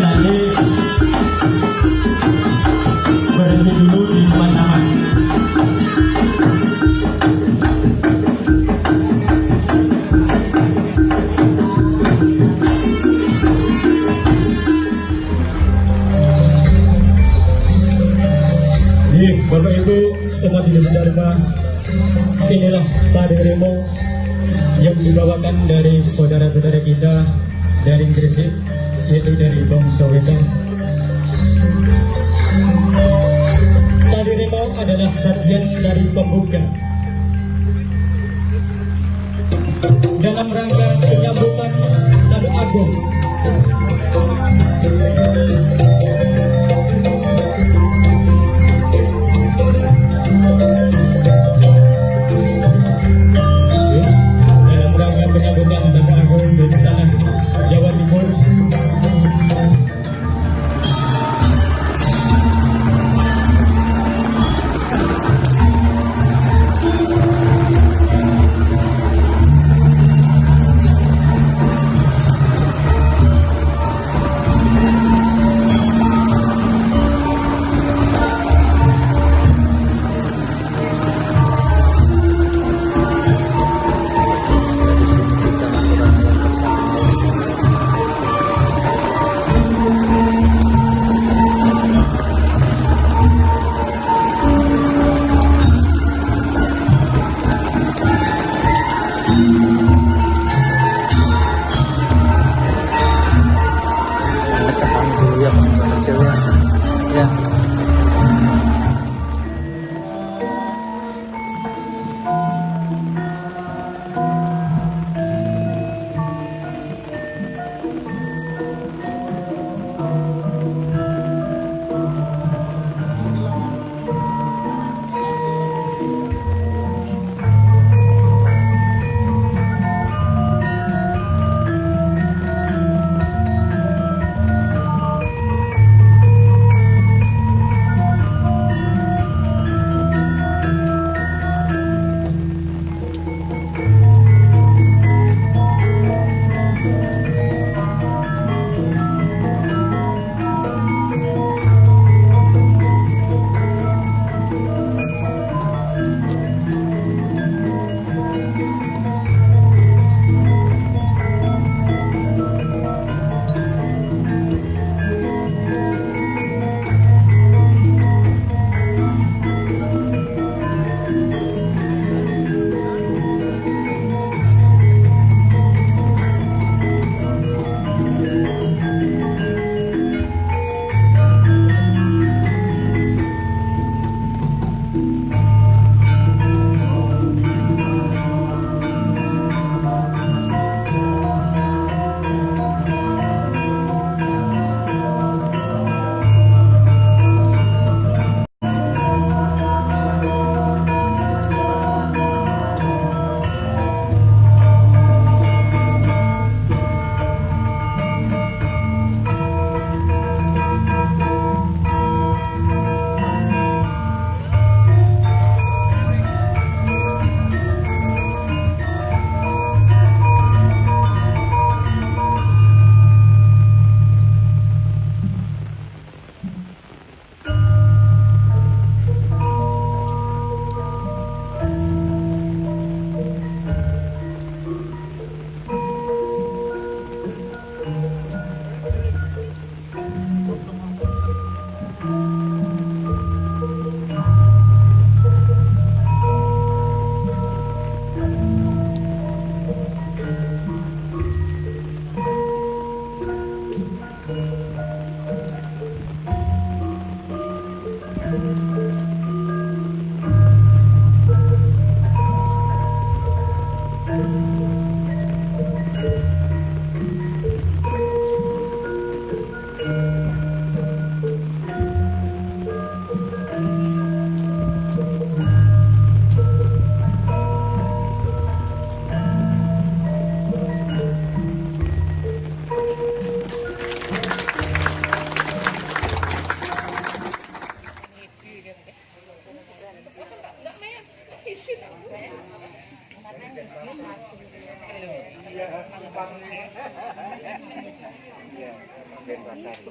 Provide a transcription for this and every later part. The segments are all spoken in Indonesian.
lagi berhenti dulu di depan taman. Bapak Ibu umat Hindu Dharma, inilah tari remo yang dibawakan dari saudara-saudara kita dari Gresik, yaitu dari bangsa Wetan. Tari remo adalah sajian dari pembuka dalam rangka penyambutan Tari Agung. Penyambutan Tari Agung di tanah Jawa Timur.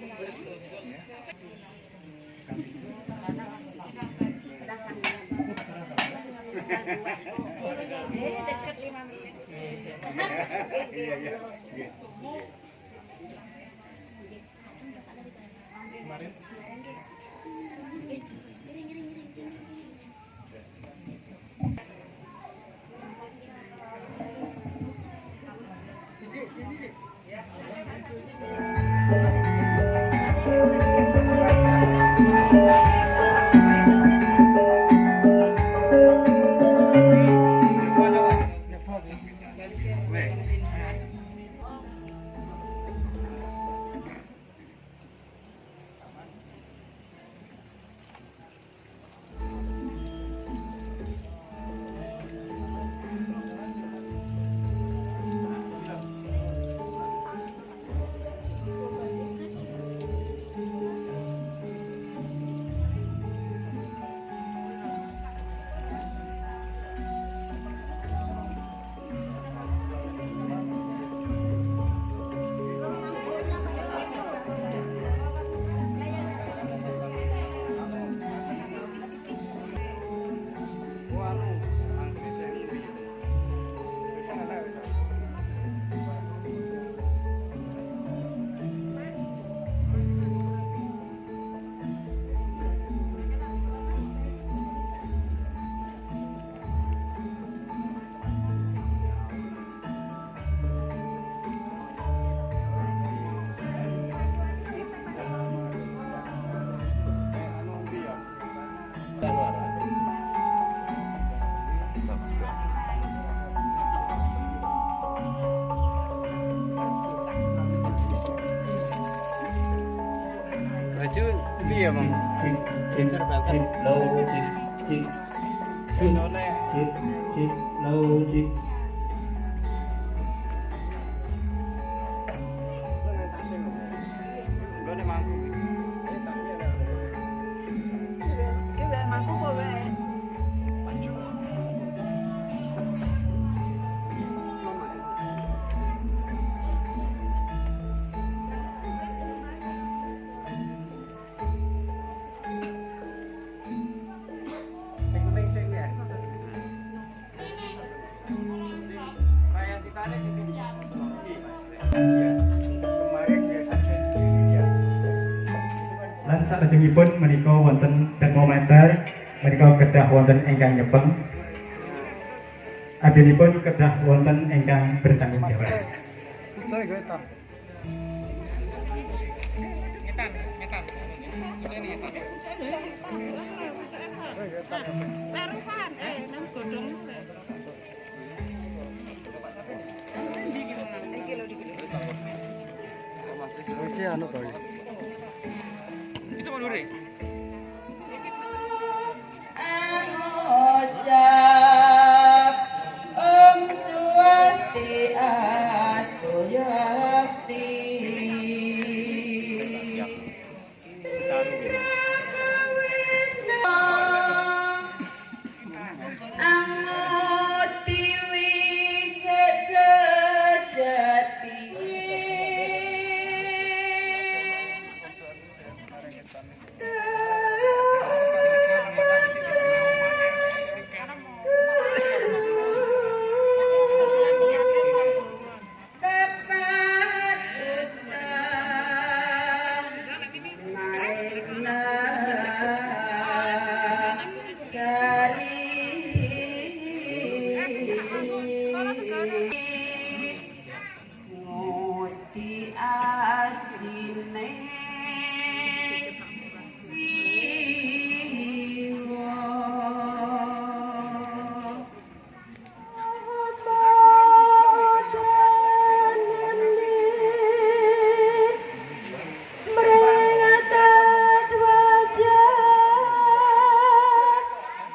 Dekat 5 menit. Iya, iya. Baju piye, Mang? Lan salajengipun menika wonten termometer menika kedah wonten ingkang nyepeng. Adinipun kedah wonten ingkang bertanggung jawab. Iki anu to. Itu mau luri. Ucap Om Swastiastu Yakti Tribrata Amuti Wisesejati Ngoti ajine jiwa merayatat wajah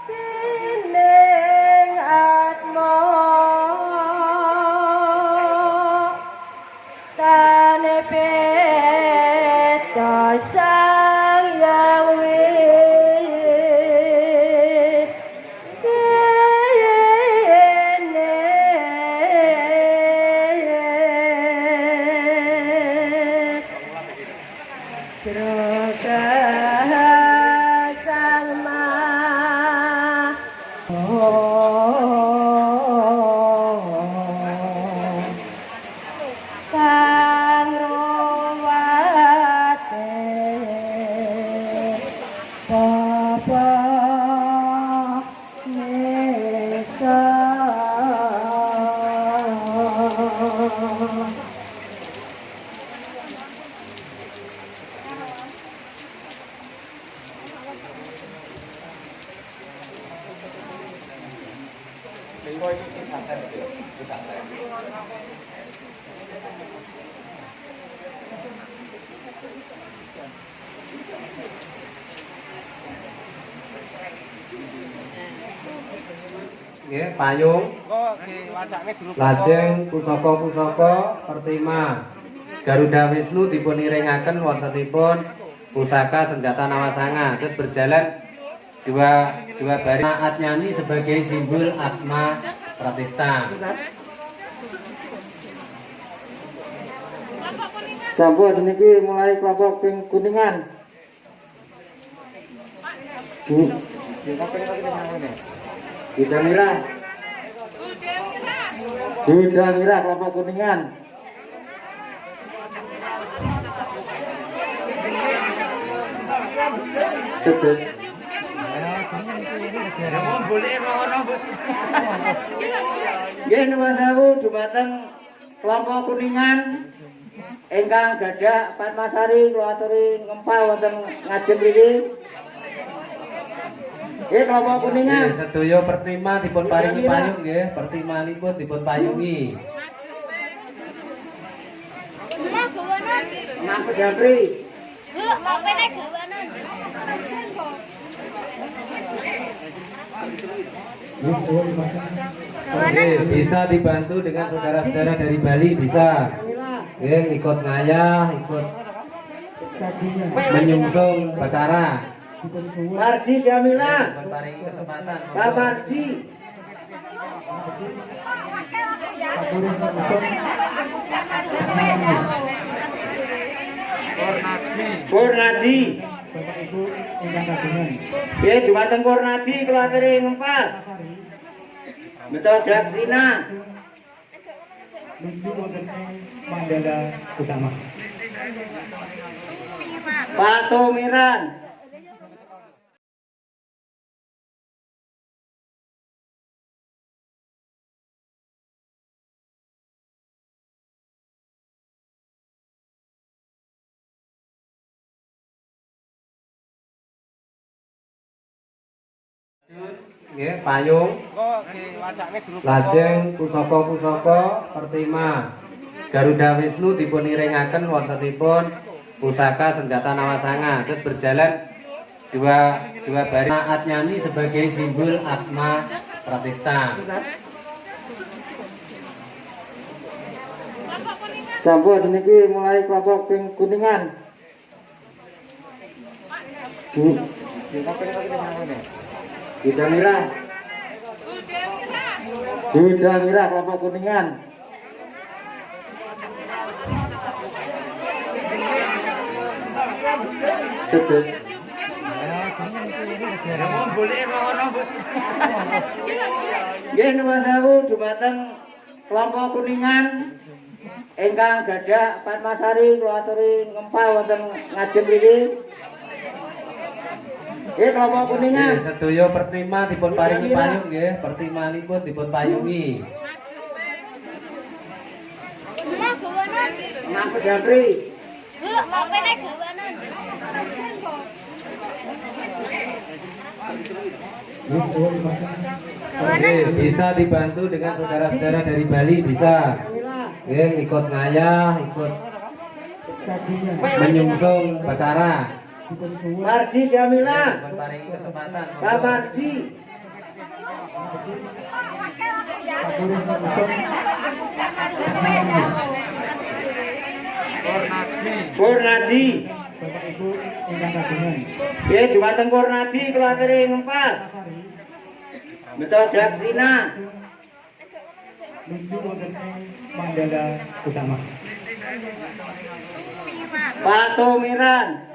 tining atma tane peta sang yang sang kang ruwate Bapa Nesa. Nggih, payung. Lajeng pusaka-pusaka pertima Garuda Wisnu dipun iringaken wontenipun pusaka senjata Nawasanga. Terus berjalan dua baris Atnyani sebagai simbol Atma Pratista. Sampun niki mulai kelompok ping kuningan. Kuda Mira. Kuda Mira kelompok kuningan. Cedek. Nggih nuwun sewu dumateng kelompok kuningan ingkang gadah Padmasari kula aturi ngempal wonten ngajeng mriki. Nggih kelompok kuningan. Nggih, sedaya pertima dipun paringi payung nggih, pertimanipun dipun payungi. Mak Pedapri. Oke, bisa dibantu dengan saudara-saudara dari Bali bisa. Nggih, ikut ngayah, ikut menyungsung bakara. Marji Jamila. Dipun paringi kesempatan. Pak Marji. Purnadi. Nggih dumateng Purnadi kula aturi ngempal. Metodaksina. Menuju wonten ing Mandala Utama. Pak Tomiran. Nggih, payung. Lajeng pusaka-pusaka pertima Garuda Wisnu dipun iringaken wontenipun pusaka senjata Nawasanga. Terus berjalan dua baris Atnyani sebagai simbol Atma Pratista. Sampun niki mulai kelompok ping kuningan. Kuda Mira. Kuda Mira kelompok kuningan. Cedek. Nggih nuwun sewu dumateng kelompok kuningan ingkang gadah Padmasari kula aturi ngempal wonten ngajeng mriki. Nggih kelompok kuningan. Nggih, sedaya pertima dipun paringi payung nggih, pertimanipun dipun payungi. Mak Pedapri. Oke, bisa dibantu dengan saudara-saudara dari Bali bisa. Nggih, ikut ngayah, ikut menyungsung bakara. Marji Jamila. Dipun paringi kesempatan. Pak Marji. Purnadi. Bapak Ibu ingkang kagungan. Nggih dumateng Purnadi kula aturi ngempal. Metodaksina. Menuju wonten ing Mandala Utama. Pak Tomiran.